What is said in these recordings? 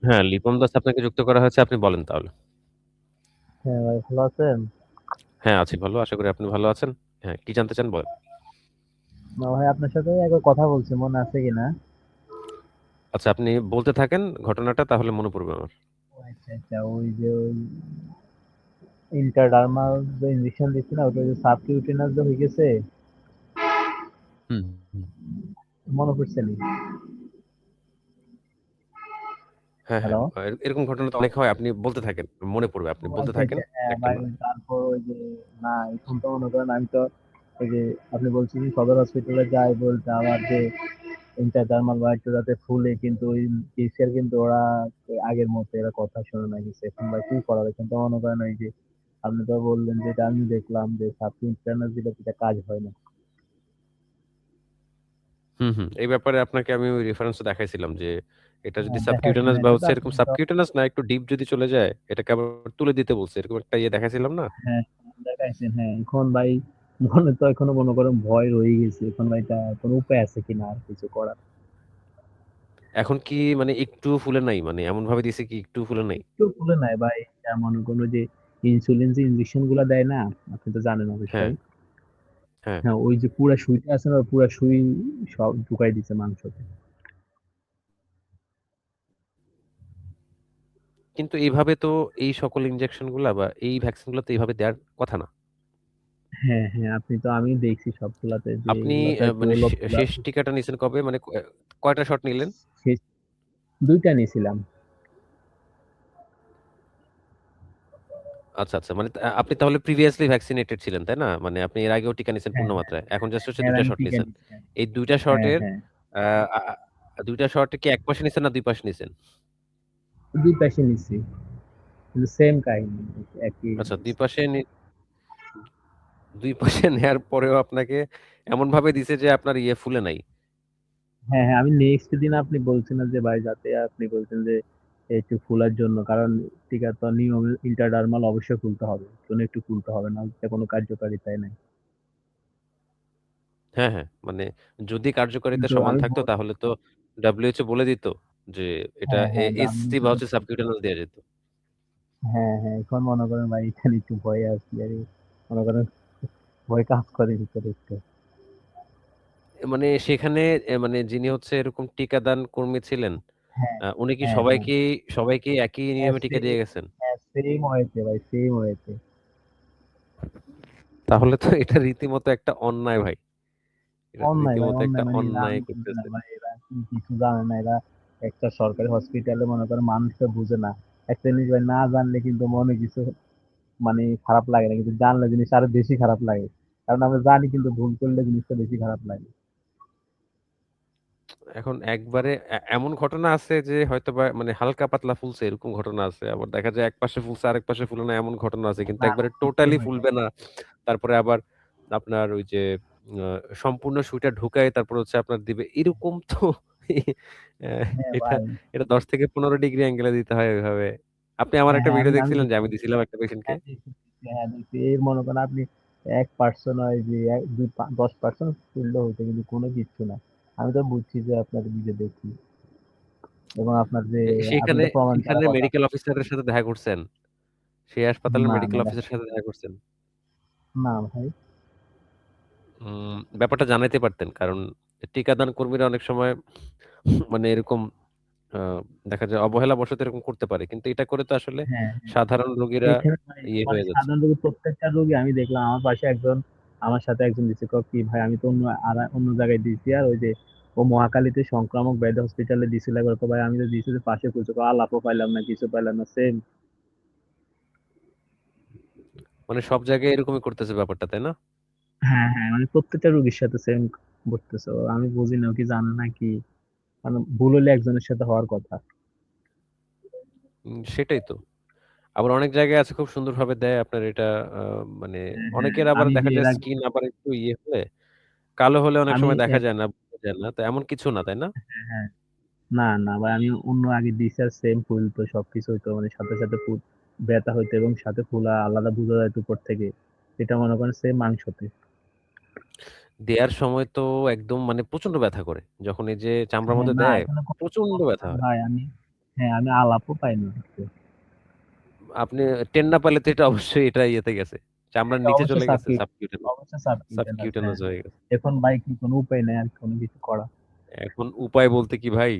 হ্যাঁ, লিপন দাস আপনাকে যুক্ত করা হয়েছে। আপনি বলেন তাহলে। হ্যাঁ ভাই, ভালো আছেন? হ্যাঁ, আছি ভালো। আশা করি আপনি ভালো আছেন। হ্যাঁ, কি জানতে চান বলেন। না ভাই, আপনার সাথে একবার কথা বলছি, মনে আছে কিনা? আচ্ছা, আপনি বলতে থাকেন ঘটনাটা, তাহলে মনে পড়বে আমার। আচ্ছা আচ্ছা, ওই যে ওই ইন্টারডার্মাল যে ইঞ্জেকশন দিচ্ছি না, ওটা যে সাবকিউটেনাস যে হয়ে গেছে, হুম, হুম। মনে পড়ছে নি? হ্যাঁ, হ্যাঁ। হ্যালো। এরকম ঘটনা তো অনেক হয়। আপনি বলতে থাকেন। মনে পড়বে। আপনি বলতে আচ্ছা থাকেন আচ্ছা, হ্যাঁ একটা ভাই, না। ওই তারপর ওই যে, না এখন তো মনে করেন আমি তো ওই যে আপনি বলছেন সদর হসপিটালে যাই বলতে আমার যে ইন্টারডার্মাল বা একটু যাতে ফুলে, কিন্তু ওই কেসের কিন্তু ওরা ওই আগের মতো এরা কথা শুনে না গেছে। এখন ভাই কি করা যায়? এখন তো মনে করেন ওই যে আপনি তো বললেন, যেটা আমি দেখলাম যে সাবকিউটেনাস দিলে তো এটা কাজ হয় না। হুম, হুম। এই ব্যাপারে আপনাকে আমি ওই রেফারেন্সটা দেখাইছিলাম যে এটা যদি হ্যাঁ, দেখাইছেন, সাবকিউটেনাস বা এটা তো হচ্ছে এরকম আপনি তো, সাবকিউটেনাস না একটু ডিপ যদি চলে যায়, এটাকে আবার তুলে দিতে বলছে। এরকম একটা ইয়ে দেখাইছিলাম না? হ্যাঁ দেখাইছেন। হ্যাঁ, এখন ভাই মনে তো এখনো মনে করেন ভয় রয়ে গেছে। এখন ভাই এটা কোনো উপায় আছে কিনা আর কিছু করার? এখন কি মানে একটুও ফুলে নাই? মানে এমনভাবে দিছে কি একটুও ফুলে নাই? একটু খুলে নাই ভাই। এটা মনে করুন যে ইনসুলিন যে ইনজেকশন গুলা দেয় না, আপনি তো জানেন হ্যাঁ, অবশ্যই। হ্যাঁ। হ্যাঁ, ওই যে পুরা সুইটা আছে না, পুরা সুই সব ঢুকাই দিছে মাংসতে। কিন্তু এভাবে তো এই সকল ইনজেকশন গুলা বা এই ভ্যাকসিন গুলা তো এভাবে দেওয়ার কথা না। হ্যাঁ হ্যাঁ, আপনি তো, আমি দেখছি সবগুলাতে যে আপনি এগুলাতে মানে প্রলোভ গুলা শেষ টিকাটা নিছেন কবে? মানে কয়টা শট নিলেন? শেষ ২ টা নিছিলাম। আচ্ছা, আচ্ছা। মানে আপনি তাহলে প্রিভিয়াসলি ভ্যাকসিনেটেড ছিলেন, তাই না? মানে আপনি এর আগেও টিকা নিছেন হ্যাঁ পূর্ণ হ্যাঁ মাত্রায়। এখন জাস্ট হচ্ছে হ্যাঁ, ২ টা আমি শট টিকা নিছেন। নিছি। হ্যাঁ এই ২ টা হ্যাঁ শটের হ্যাঁ, আ আ ২ টা শট কি ১ পাশে নিছেন না ২ পাশে নিছেন? ২ পাশে নিছি। কিন্তু সেম কাহিনী, একই আচ্ছা, অবস্থা। ২ পাশে নেয়ার পরেও আপনাকে এমনভাবে দিছে যে আপনার ইয়ে ফুলে নাই। হ্যাঁ হ্যাঁ, আমি নেক্সট দিন আপনি বলছিলেন যে ভাই, যাতে আপনি বলছেন যে একটু ফুলার জন্য, কারণ টিকা তো নিয়ম ইন্টারডার্মাল অবশ্যই খুলতে হবে, কোনো একটু খুলতে হবে না, এটা কোনো কার্যকারিতাই নাই। হ্যাঁ, হ্যাঁ। মানে যদি কার্যকারিতা কিন্তু সমান আমি থাকতো তাহলে তো WHO বলে দিত যে এটা হ্যাঁ হ্যাঁ, এসসি WHO বা তো হচ্ছে সাবকিউটেনিয়াস দেয়া যেত। হ্যাঁ হ্যাঁ, এখন মনে করেন ভাই এখানে একটু ভয়ে আছি আর মনে করেন ভয় কাজ করে ভিতরে একটু। মানে সেখানে মানে যিনি হচ্ছে এরকম টিকাদান কর্মী ছিলেন, হ্যাঁ উনি কি হ্যাঁ হ্যাঁ সবাইকে একই হ্যাঁ, নিয়মে টিকা দিয়ে গেছেন? হ্যাঁ সেম হয়েছে ভাই, সেম হয়েছে। তাহলে তো এটা রীতিমতো একটা অন্যায় ভাই। এটা তো অন্যায় ভাই, রীতিমতো একটা অন্যায় মানে এরা, অন্যায় আমি বুঝি না করতেছে। ভাই, এরা কি কিছু জানে না এরা। একটা সরকারি হসপিটালে মনে করেন মানুষটা বুঝে না। একটা জিনিস ভাই, না জানলে কিন্তু মনে কিছু মানে খারাপ লাগে না, কিন্তু জানলে জিনিস আরো বেশি খারাপ লাগে। কারণ আমরা জানি, কিন্তু ভুল করলে জিনিসটা বেশি খারাপ লাগে। এখন একবারে এমন ঘটনা আছে যে হয়তোবা মানে হালকা পাতলা ফুলছে এরকম ঘটনা আছে। আবার দেখা যায় এক পাশে ফুলছে আরেক পাশে ফুলে না এমন ঘটনা আছে। কিন্তু না না, একবারে সেম টোটালি হয়ে যায়। ফুলবে না। তারপরে আবার আপনার ওই যে আ সম্পূর্ণ সুইটা ঢুকায় তারপর হচ্ছে আপনার দিবে। এরকম তো অ্যা হ্যাঁ এটা ভাই। এটা ১০ থেকে ১৫ ডিগ্রি অ্যাঙ্গেলে দিতে হয় ওইভাবে। আপনি আমার হ্যাঁ একটা হ্যাঁ, ভিডিও আমি দেখছিলেন যে দেখছি। আমি দিছিলাম একটা পেশেন্টকে? হ্যাঁ দেখছি দেখছি, হ্যাঁ দেখছি। এই মনে করেন আপনি 1% হয় যে 10% তুললেও হইতো, কিন্তু কোনো কিচ্ছু না। আমি তো বুঝছি যে আপনার ভিডিও দেখি, এবং আপনার যে আপনি সেখানে তো প্রমাণ ছাড়া সেখানে কথা। মেডিকেল অফিসারের সাথে দেখা করছেন? সেই হাসপাতালের না না মেডিকেল অফিসারের সাথে দেখা করছেন? না ভাই। ব্যাপারটা জানাইতে পারতেন। কারণ টিকাদান কর্মীরা অনেক সময় মানে এরকম আ দেখা যায় অবহেলাবশত এরকম করতে পারে। কিন্তু এটা করে তো আসলে হ্যাঁ, সাধারণ রোগীরা এখানে ভাই ইয়ে মানে হয়ে যাচ্ছে। সাধারণ রোগী, প্রত্যেকটা রোগী আমি দেখলাম। আমার পাশে একজন, আমার সাথে একজন দিছে, কি ভাই আমি তো অন্য জায়গায় দিছি, আর ওই যে ও মহাখালীতে সংক্রামক ব্যাধি হসপিটালে দিছিল একবার, ভাই আমি তো দিছি যে পাশে খুঁজে আলাপও পাইলাম না, কিছু পাইলাম না, সেম। মানে সব জায়গায় এরকমই করতেছে ব্যাপারটা, তাই না? হ্যাঁ হ্যাঁ, মানে প্রত্যেকটা রোগীর সাথে সেম ঘটতেছে। আমি বুঝি না ও কি জানে না কি, মানে ভুল হলে একজনের সাথে হওয়ার কথা। সেটাই তো। আবার অনেক জায়গায় আছে খুব সুন্দরভাবে দেয় আপনার এটা আ মানে হ্যাঁ হ্যাঁ, অনেকের আবার আমি যে দেখা এর যায় আগে, স্কিন আবার একটু ইয়ে হলে কালো হলে অনেক আমি সময় দেখা যায় না, বোঝা যায় না। তো এমন কিছু না, তাই না? হ্যাঁ হ্যাঁ, না না ভাই, আমি অন্য আগে দিছি, আর সেম ফুল তো সবকিছু হইতো, মানে সাথে সাথে ফুল ব্যথা হইতো, এবং সাথে ফুলা আলাদা বোঝা যায় উপর থেকে। এটা মনে করেন সেম মাংসতে। দেয়ার সময় তো একদম মানে প্রচন্ড ব্যথা করে। যখন এই যে চামড়ার হ্যাঁ মধ্যে না, দেয়, এখানে কোনো প্রচন্ড সমস্যা ব্যথা নাই হয়। ভাই। হ্যাঁ, আমি আলাপও পাইনি আজকে। আপনি টেন না পাইলে তো এটা অবশ্যই এটা ইয়েতে গেছে। চামড়ার এটা নিচে অবশ্য চলে গেছে সাবকিউট সাবকিউটেনাস। অবশ্য সাবকিউটেনাস, হ্যাঁ। সাবকিউটেনাস হয়ে গেছে। এখন ভাই কি কোনো উপায় নেই আর কোনো কিছু করা? এখন উপায় বলতে কি ভাই,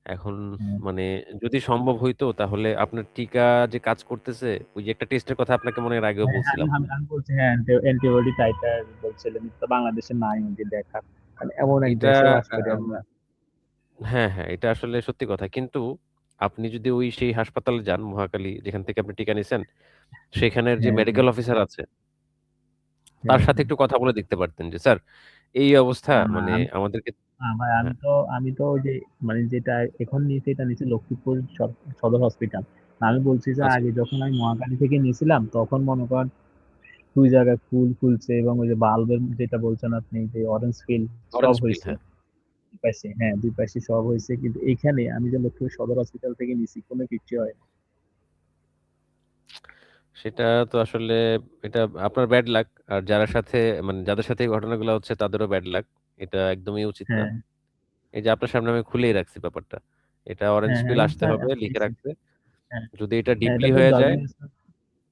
এখন হ্যাঁ, মানে যদি সম্ভব হইতো তাহলে আপনার টিকা যে কাজ করতেছে, ওই যে একটা টেস্টের কথা আপনাকে মনে হয় এর আগেও হ্যাঁ, আমি বলছিলাম। আমি আমি বলছি হ্যাঁ, অ্যান্টিবডি টাইটার বলছিলেন তো বাংলাদেশে নাই ওদের দেখার। মানে এমন এক এটা দেশে বাস করি আম আমরা। হ্যাঁ, হ্যাঁ, এটা আসলে সত্যি কথা। কিন্তু আপনি যদি ওই সেই হাসপাতালে যান মহাখালী যেখান থেকে আপনি টিকা নিছেন, সেখানের যে হ্যাঁ, হ্যাঁ, মেডিকেল অফিসার আছে, তার হ্যাঁ, সাথে হ্যাঁ। একটু কথা বলে দেখতে পারতেন যে, "স্যার এই অবস্থা না, না, মানে আমাদেরকে" না ভাই, হ্যাঁ, আমি তো ওই যে মানে যেটা এখন নিয়েছি এটা নিয়েছি লক্ষ্মীপুর সদর হসপিটাল। আমি বলছি যে আচ্ছা, আগে যখন আমি মহাখালী থেকে নিয়েছিলাম তখন মনে করেন ২ জায়গায় ফুল ফুলছে এবং ওই যে বাল্বের যেটা বলছেন আপনি যে অরেঞ্জ ফিল সব অরেঞ্জ পিল হইছে। হ্যাঁ। ২ পাশে, হ্যাঁ, ২ পাশে সব হইছে। কিন্তু এইখানে আমি যে লক্ষ্মীপুর সদর হসপিটাল থেকে নিছি কোনো কিচ্ছু হয় নাই। সেটা তো আসলে এটা আপনার ব্যাড লাক। আর যারা সাথে মানে যাদের সাথে এই ঘটনাগুলো হচ্ছে তাদেরও ব্যাড লাক। এটা একদমই উচিত না। হ্যাঁ, এই যে আপনার সামনে আমি খুলেই রাখছি ব্যাপারটা। এটা অরেঞ্জ হ্যাঁ, হ্যাঁ, পিল আমি আসতে তো হবে, আমি লিখে দেখছি। রাখতে। হ্যাঁ, যদি এটা হ্যাঁ, ডিপলি এটা তো হয়ে যায় WHO।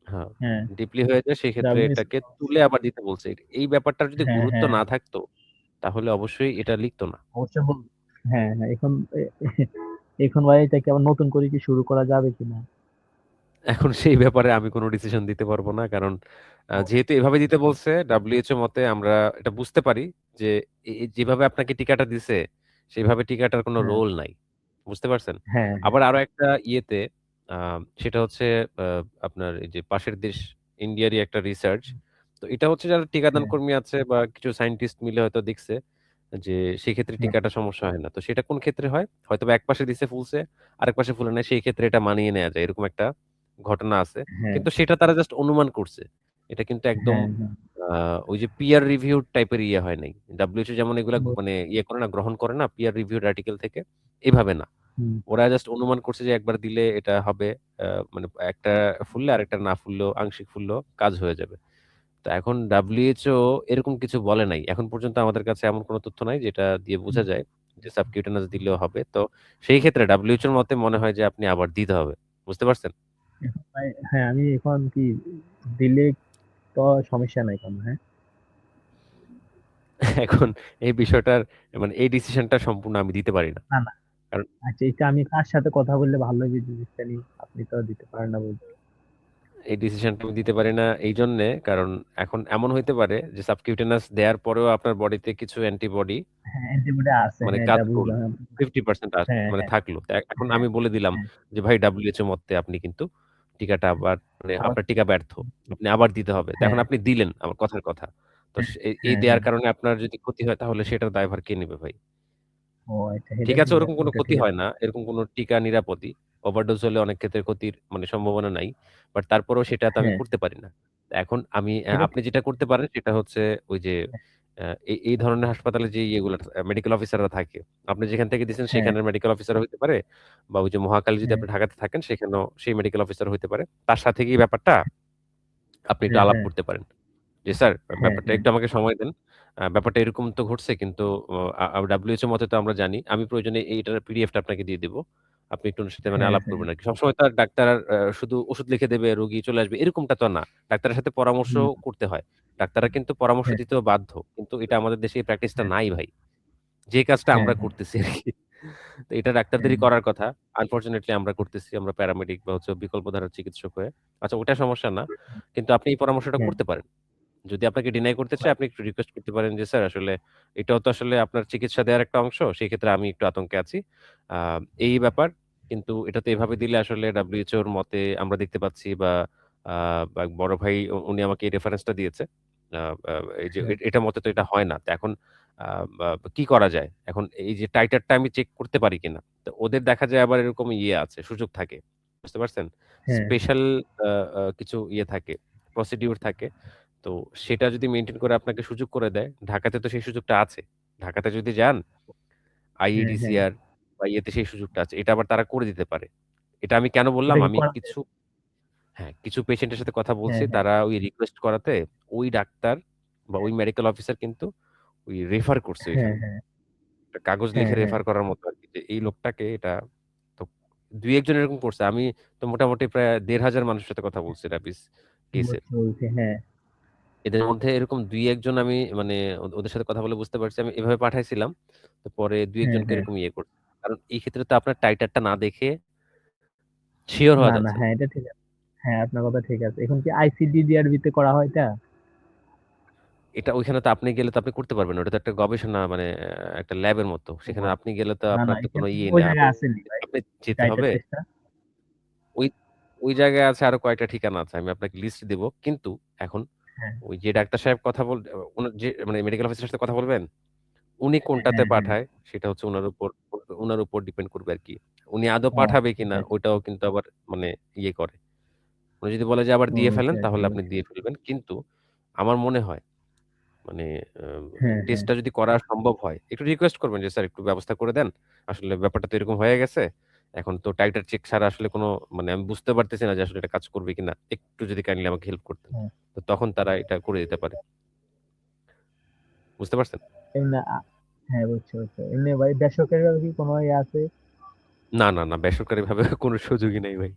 হ্যাঁ, হ্যাঁ, ডিপলি হয়ে যায় সেক্ষেত্রে এটাকে WHO। তুলে আবার দিতে বলছে। এই ব্যাপারটার যদি হ্যাঁ, গুরুত্ব হ্যাঁ, না থাকতো তাহলে অবশ্যই এটা লিখতো না। অবশ্যই হ্যাঁ, হ্যাঁ, এখন ভাই এটা কি আবার নতুন করে কি শুরু করা যাবে কিনা? এখন সেই ব্যাপারে আমি কোনো ডিসিশন দিতে পারবো না। কারণ ও, যেহেতু এভাবে দিতে বলছে WHO মতে আমরা এটা বুঝতে পারি যে যেভাবে আপনাকে টিকাটা দিছে, সেভাবে টিকাটার কোনো হ্যাঁ, রোল নাই। বুঝতে পারছেন? হ্যাঁ, হ্যাঁ, আবার আরো একটা ইয়েতে আ সেটা হচ্ছে আ আপনার এই যে পাশের দেশ ইন্ডিয়ারই একটা রিসার্চ। তো এটা হচ্ছে যারা টিকাদান হ্যাঁ, কর্মী আছে বা কিছু সায়েন্টিস্ট মিলে হয়তো দেখছে যে সেক্ষেত্রে হ্যাঁ, টিকাটা সমস্যা হয় না। তো সেটা কোন ক্ষেত্রে হয়? হয়তোবা এক পাশে দিছে ফুলছে, আরেক পাশে ফুলে নাই। সেই ক্ষেত্রে এটা মানিয়ে নেয়া যায়। এরকম একটা ঘটনা আছে। হ্যাঁ, কিন্তু সেটা তারা জাস্ট অনুমান করছে। এটা কিন্তু একদম হ্যাঁ, হ্যাঁ, আ ওই যে পিয়ার রিভিউড টাইপের ইয়ে হয় নাই। WHO যেমন এগুলা হুম, মানে ইয়ে করে না, গ্রহণ করে না পিয়ার রিভিউড আর্টিকেল থেকে, এভাবে না। হুম, ওরা জাস্ট অনুমান করছে যে একবার দিলে এটা হবে। আ মানে একটা ফুললে আরেকটা না ফুললেও আংশিক ফুললেও কাজ হয়ে যাবে। তো এখন WHO এরকম কিছু বলে নাই। এখন পর্যন্ত আমাদের কাছে এমন কোন তথ্য নাই যেটা দিয়ে বোঝা হুম। যায় যে সাবকিউটেনাস দিলেও হবে। তো সেই ক্ষেত্রে WHO এর মতে মনে হয় যে আপনি আবার দিতে হবে। বুঝতে পারছেন? এখন ভাই হ্যাঁ, আমি এখন কি দিলে তো সমস্যা নাই কোনো, হ্যাঁ? এখন এই বিষয়টার মানে এই ডিসিশনটা সম্পূর্ণ আমি দিতে পারি না। না, না। কারণ আচ্ছা, এটা আমি কার সাথে কথা বললে ভালো হবে জিনিসটা নিয়ে? আপনি তো দিতে পারেন না বলতে। এই ডিসিশনটা আমি দিতে পারি না এইজন্যে কারণ এখন এমন হইতে পারে যে সাবকিউটেনাস দেয়ার পরেও আপনার বডিতে কিছু অ্যান্টিবডি হ্যাঁ, অ্যান্টিবডি আছে। মানে হ্যাঁ, কাজ এটা করল। বুঝলাম। 50% হ্যাঁ, মানে হ্যাঁ, থাকলো। তো এখন হ্যাঁ, আমি বলে দিলাম হ্যাঁ। যে, "ভাই WHO মতে আপনি কিন্তু টিকাটা আবার মানে আবার আপনার টিকা ব্যর্থ। আপনি আবার দিতে হবে।" তো এখন হ্যাঁ, আপনি দিলেন আমার কথার কথা। তো হ্যাঁ, এই হ্যাঁ, দেয়ার হ্যাঁ। কারণে আপনার যদি ক্ষতি হয় তাহলে সেটার দায়ভার কে নিবে ভাই? ও আচ্ছা, এটা ঠিক আছে ঠিক ওরকম আছে। কোনো এটা ক্ষতি ঠিক হয় আছে। না। এরকম কোনো টিকা নিরাপদই। ওভারডোজ হলে অনেক ক্ষেত্রে ক্ষতির মানে সম্ভাবনা নাই। বাট তারপরেও সেটা তো আমি হ্যাঁ, করতে পারি না। এখন আমি এটা আপনি যেটা করতে পারেন সেটা হচ্ছে ওই যে এই ধরনের হাসপাতালে যে ইয়েগুলা মেডিকেল অফিসাররা থাকে। আপনি যেখান থেকে দিছেন হ্যাঁ, সেখানের মেডিকেল অফিসার হইতে পারে বা ওই যে মহাখালী যদি হ্যাঁ, আপনি ঢাকাতে থাকেন সেখানেও সেই মেডিকেল অফিসার হইতে পারে। তার সাথে গিয়ে ব্যাপারটা আপনি একটু হ্যাঁ, আলাপ হ্যাঁ, করতে পারেন। জি স্যার, হ্যাঁ, ব্যাপারটা হ্যাঁ, একটু আমাকে সময় দেন। ব্যাপারটা এরকম তো ঘটছে কিন্তু ও WHO মতে তো আমরা জানি। আমি প্রয়োজনে এইটার পিডিএফ টা আপনাকে দিয়ে দিব। আপনি একটু ওনার সাথে মানে হ্যাঁ, আলাপ হ্যাঁ। করবেন আরকি। সবসময় তো আর ডাক্তার আর শুধু ওষুধ লিখে দেবে, রোগী চলে আসবে এরকমটা তো না। ডাক্তারের সাথে পরামর্শও হুম, করতে হয়। ডাক্তাররা কিন্তু পরামর্শ হ্যাঁ, দিতেও বাধ্য। কিন্তু এটা আমাদের দেশে এই প্র্যাকটিসটা হ্যাঁ, নাই ভাই। যে কাজটা হ্যাঁ, আমরা হ্যাঁ, করতেছি আরকি। তো এটা হ্যাঁ, ডাক্তারদেরই করার কথা। আনফরচুনেটলি আমরা করতেছি। আমরা প্যারামেডিক বা হচ্ছে বিকল্প ধারার চিকিৎসক হয়ে। আচ্ছা ওটা সমস্যা না। কিন্তু আপনি এই পরামর্শটা হ্যাঁ, করতে পারেন। যদি আপনাকে ডিনাই করতে চায়, আপনি একটু রিকোয়েস্ট করতে পারেন যে, "স্যার আসলে এটাও তো আসলে আপনার চিকিৎসা দেওয়ার একটা অংশ। সেক্ষেত্রে আমি একটু আতঙ্কে আছি। আ এই ব্যাপার। কিন্তু এটা তো এভাবে দিলে আসলে WHO র মতে আমরা দেখতে পাচ্ছি বা আ বা বড় ভাই উনি আমাকে এই রেফারেন্সটা দিয়েছে। আ আ এই যে হ্যাঁ, এটার মতে তো এটা হয় না। তো এখন আ বা কি করা যায়? এখন এই যে টাইটারটা আমি চেক করতে পারি কিনা? তো ওদের দেখা যায় আবার এরকম ইয়ে আছে, সুযোগ থাকে। বুঝতে পারছেন? হ্যাঁ, স্পেশাল আ আ কিছু ইয়ে থাকে, প্রসিডিউর থাকে। তো সেটা যদি মেইনটেইন করে আপনাকে সুযোগ করে দেয়, ঢাকাতে তো সেই সুযোগটা আছে। ঢাকাতে যদি যান, হ্যাঁ, হ্যাঁ। IEDCR বা ইয়েতে সেই সুযোগটা আছে। এটা আবার তারা করে দিতে পারে। এটা আমি কেন বললাম? এটা কি আমি করা যায়? কিছু হ্যাঁ, কিছু পেশেন্টের সাথে কথা বলছি। হ্যাঁ, হ্যাঁ, তারা ওই রিকোয়েস্ট করাতে ওই ডাক্তার বা ওই মেডিকেল অফিসার কিন্তু ওই রেফার করছে হ্যাঁ, ওইখানে। হ্যাঁ, একটা কাগজ হ্যাঁ, লিখে হ্যাঁ। রেফার করার মতো আরকি যে এই লোকটাকে এটা তো ২-১ জন এরকম করছে। আমি তো মোটামুটি প্রায় ১,৫০০ মানুষের সাথে কথা বলছি রাবিস কেসে। বুঝতে বলছি, হ্যাঁ, এদের মধ্যে এরকম ২-১ জন আমি মানে ওদের সাথে কথা বলে বুঝতে পারছি আমি এভাবে পাঠাইছিলাম। তো পরে ২-১ হ্যাঁ, জনকে হ্যাঁ। এরকম ইয়ে করছে। কারণ এই ক্ষেত্রে তো আপনার টাইটারটা না দেখে সিওর না, হওয়া না, যাচ্ছে না। হ্যাঁ, এটা ঠিক আছে। হ্যাঁ, আপনার কথা ঠিক আছে। এখন কি ICDDRB তে করা হয় এটা? এটা ওইখানে তো আপনি গেলে তো আপনি করতে পারবেন না। ওটা তো একটা গবেষণা মানে একটা ল্যাবের মতো। ও সেখানে আপনি গেলে তো না, না, আপনার তো এটা কোনো কি ইয়ে ওই নেই। জায়গায় আসেনি ভাই? আপনি এই যেতে টাইটার হবে। টেস্টটা? ওই ওই জায়গায় আছে আরো কয়েকটা ঠিকানা আছে। আমি আপনাকে লিস্ট দিব। কিন্তু এখন হ্যাঁ, ওই যে ডাক্তার সাহেব কথা উনার যে মানে মেডিকেল অফিসারের সাথে কথা বলবেন, উনি হ্যাঁ, কোনটাতে হ্যাঁ, হ্যাঁ। পাঠায় সেটা হচ্ছে উনার উপর ডিপেন্ড করবে আরকি। উনি আদৌ ও পাঠাবে কিনা সেটাই। ওইটাও কিন্তু আবার মানে ইয়ে করে। উনি যদি বলে যে আবার ও দিয়ে ফেলেন আচ্ছা, তাহলে আপনি আচ্ছা। দিয়ে ফেলবেন। কিন্তু আমার মনে হয় মানে হ্যাঁ, হ্যাঁ, টেস্টটা যদি করা সম্ভব হয়, একটু রিকোয়েস্ট করবেন যে, "স্যার একটু ব্যবস্থা করে দেন। আসলে ব্যাপারটা তো এরকম হয়ে গেছে। এখন তো টাইটার চেক ছাড়া আসলে কোনো মানে আমি বুঝতে পারতেছি না যে আসলে এটা কাজ করবে কিনা। একটু যদি কাইন্ডলি আমাকে হেল্প করতেন।" হ্যাঁ। তো তখন তারা এটা করে দিতে পারে। বুঝতে পারছেন? এমনি হ্যাঁ, বুঝছি। এমনি ভাই বেসরকারিভাবে কি কোনো ইয়ে আছে? না, বেসরকারিভাবে কোনো সুযোগই নাই ভাই।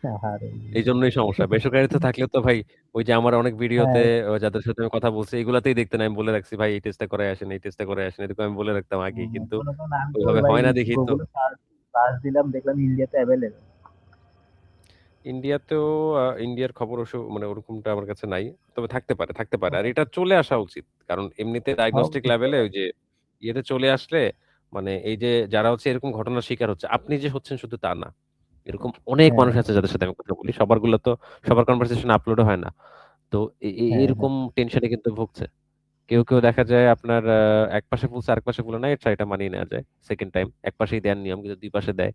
আহারে! এইজন্যই সমস্যা। বেসরকারিতে থাকলে তো ভাই ওই যে আমার অনেক ভিডিওতে হ্যাঁ, যাদের সাথে আমি কথা বলছি এগুলাতেই দেখতেন আমি বলে রাখছি, "ভাই এই টেস্টটা করায় আসেন, এই টেস্টটা করায় আসেন।" এরকম আমি বলে রাখতাম আগেই। কিন্তু মনে করেন আমি তো ওইভাবে ভাই হয় না দেখেই তো গুগলে সার্চ দিলাম, দেখলাম ইন্ডিয়াতে এভেইলেবল। ইন্ডিয়াতেও ইন্ডিয়ার খবর মানে ওরকমটা আমার কাছে নাই। তবে থাকতে পারে। আর এটা চলে আসা উচিত। কারণ এমনিতে হওয়া ডায়াগনস্টিক উচিত লেভেলে ভাই। ওই যে ইয়েতে চলে আসলে মানে এই যে যারা হচ্ছে এরকম ঘটনার শিকার হচ্ছে, আপনি যে হচ্ছেন শুধু তা না। এরকম অনেক হ্যাঁ, মানুষ আছে যাদের সাথে আমি কথা বলি। সবার কনভারসেশন আপলোডও হয় না। তো হ্যাঁ, হ্যাঁ, এরকম টেনশনে কিন্তু ভুগছে। কেউ দেখা যায় আপনার এক পাশে ফুলছে আরেক পাশে ফুলে নাই, এটা মানিয়ে নেয়া যায়। 2nd time. এক পাশেই দেয়ার নিয়ম কিন্তু ২ পাশে দেয়।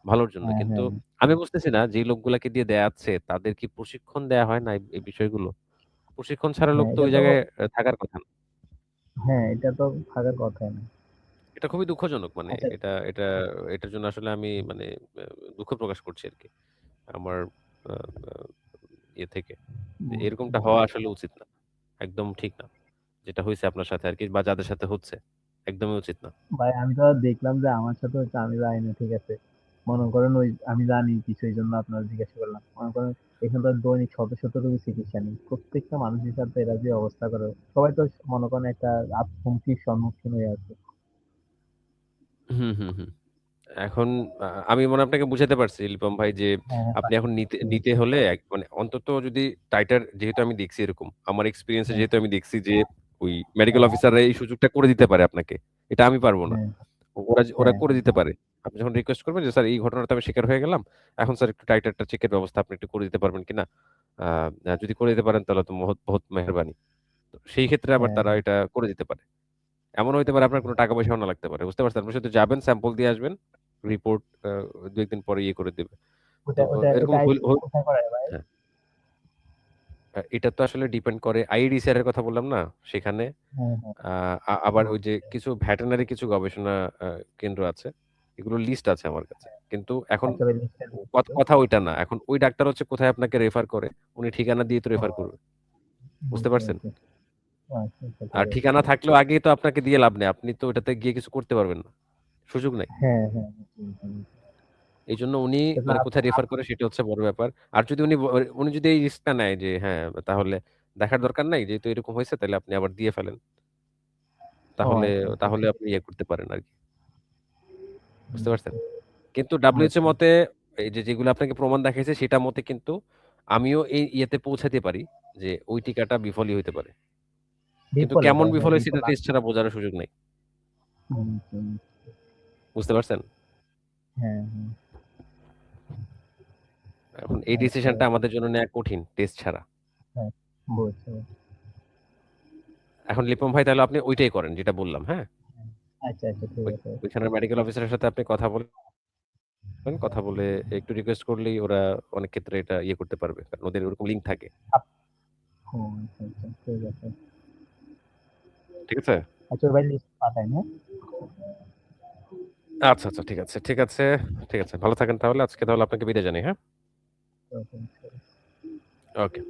ভালোর জন্য। হ্যাঁ, কিন্তু হ্যাঁ, আমি বুঝতেছি না যে লোকগুলাকে দিয়ে দেয়াচ্ছে তাদের কি প্রশিক্ষণ দেয়া হয় না এই বিষয়গুলো? প্রশিক্ষণ ছাড়া লোক হ্যাঁ, তো এটা ওই তো জায়গায় থাকার কথা না। হ্যাঁ, এটা তো থাকার কথাই না। এটা খুবই দুঃখজনক মানে আচ্ছা, এটার জন্য আসলে আমি মানে আ দুঃখ প্রকাশ করছি আরকি। আমার আ আ ইয়ে থেকে। বুঝছি, এরকমটা হওয়া বুঝছি। আসলে উচিত না। একদম ঠিক না। যেটা হইছে আপনার সাথে আরকি বা যাদের সাথে হচ্ছে। একদমই উচিত না। ভাই আমি তো দেখলাম যে আমার সাথে হচ্ছে, আমি যাই না, ঠিক আছে। মনে করেন ওই আমি জানি কিছু, এইজন্য আপনার জিজ্ঞাসা করলাম। মনে করেন এখানকার দৈনিক শত রোগী চিকিৎসা নেই। প্রত্যেকটা মানুষের সাথে এরা যে অবস্থা করে, সবাই তো মনে করেন একটা হুমকির সম্মুখীন হয়ে আছে। হুম। এখন আমি মনে হয় আপনাকে বুঝাতে পারছি লিপন ভাই যে হ্যাঁ, হ্যাঁ, আপনি এখন নিতে হুম, নিতে হলে মানে অন্তত যদি টাইটার যেহেতু আমি দেখছি এরকম। আমার এক্সপেরিয়েন্স এ হ্যাঁ, যেহেতু আমি দেখছি যে ওই মেডিকেল হ্যাঁ, অফিসাররা এই সুযোগটা করে দিতে পারে আপনাকে। এটা আমি পারব না। হ্যাঁ, ওরা হ্যাঁ, করে হ্যাঁ, দিতে পারে। আপনি যখন রিকোয়েস্ট করবেন যে, "স্যার এই ঘটনাটা আমি শিকার হয়ে গেলাম। এখন স্যার একটু টাইটারটা চেকের ব্যবস্থা আপনি একটু করে দিতে পারবেন কিনা? আ যদি করে দিতে পারেন তাহলে তো বহুত মেহেরবানি।" তো সেই ক্ষেত্রে আবার হ্যাঁ, তারা হ্যাঁ। এটা করে দিতে পারে। এমনও হইতে পারে আপনার কোন টাকা পয়সাও না লাগতে পারে। বুঝতে পারছেন? আপনি শুধু যাবেন, স্যাম্পল দিয়ে আসবেন। রিপোর্ট ২-১ দিন পরে ইয়ে করে দিবে। তো ওটা ওটা এরকম ওটা হইল আইসিইউ কোথায় করায় ভাই? হ্যাঁ, এটা তো আসলে ডিপেন্ড করে আইইডিসিআর এর কথা বললাম না? সেখানে হ্যাঁ, হ্যাঁ। আ আবার ওই যে ওকে। কিছু ভেটেরিনারি কিছু গবেষণা আ কেন্দ্র আছে। এগুলোর লিস্ট আছে আমার কাছে। কিন্তু এখন আচ্ছা ভাই, লিস্টটা দিন একটু। কথা ওইটা না। এখন ওই ডাক্তার হচ্ছে কোথায় আপনাকে রেফার করে, উনি ঠিকানা দিয়ে তো ও রেফার করবে। বুঝতে বুঝতে পারছেন? পেরেছি। আচ্ছা, আর ঠিক আছে। ঠিকানা থাকলেও আগেই তো আপনাকে দিয়ে লাভ নেই। আপনি তো ওটাতে গিয়ে কিছু করতে পারবেন না। সুযোগ নাই। হ্যাঁ, হ্যাঁ, হুম, হুম। এইজন্য উনি কিন্তু মানে কোথায় রেফার করে সেটা হচ্ছে বড় ব্যাপার। আর যদি উনি যদি এই রিস্কটা নেয় যে হ্যাঁ, তাহলে দেখার দরকার নাই যেহেতু এরকম হইছে তাইলে আপনি আবার দিয়ে ফেলেন। ও তাহলে আচ্ছা, তাহলে ঠিক আপনি আছে। ইয়ে করতে পারেন আরকি। বুঝতে হুম, পারছেন? কিন্তু WHO বুঝছি। মতে এই যে যেগুলো আপনাকে প্রমাণ দেখাইছে সেটা মতে কিন্তু আমিও এই ইয়েতে পৌঁছাতে পারি যে ওই টিকাটা বিফলই হইতে পারে। কিন্তু বিফলে কেমন ভাই, হ্যাঁ, বিফল হইছে বিফল এটা টেস্ট ছাড়া বোঝার সুযোগ নাই। হুম, হুম। বুঝতে পারছেন? হ্যাঁ, হ্যাঁ। এখন এই আচ্ছা, ডিসিশনটা আমাদের জন্য নেয়া কঠিন টেস্ট ছাড়া। হ্যাঁ, বুঝছি। এখন লিপন ভাই তাহলে আপনি ওইটাই করেন যেটা বললাম, হ্যাঁ? আচ্ছা, ঠিক আছে। ওইখানের মেডিকেল অফিসারের সাথে আপনি কথা বলেন। কথা বলে একটু রিকোয়েস্ট করলেই ওরা অনেক ক্ষেত্রে এটা ইয়ে করতে পারবে। কারণ ওদের ওরকম লিঙ্ক থাকে। আপ ও আচ্ছা, ঠিক আছে। ঠিক আছে? আচ্ছা ভাই, লিস্ট পাঠাইন, হ্যাঁ? আচ্ছা, ঠিক আছে। ভালো থাকেন তাহলে। আজকে তাহলে আপনাকে বিদায় জানাই, হ্যাঁ? ওকে। ওকে।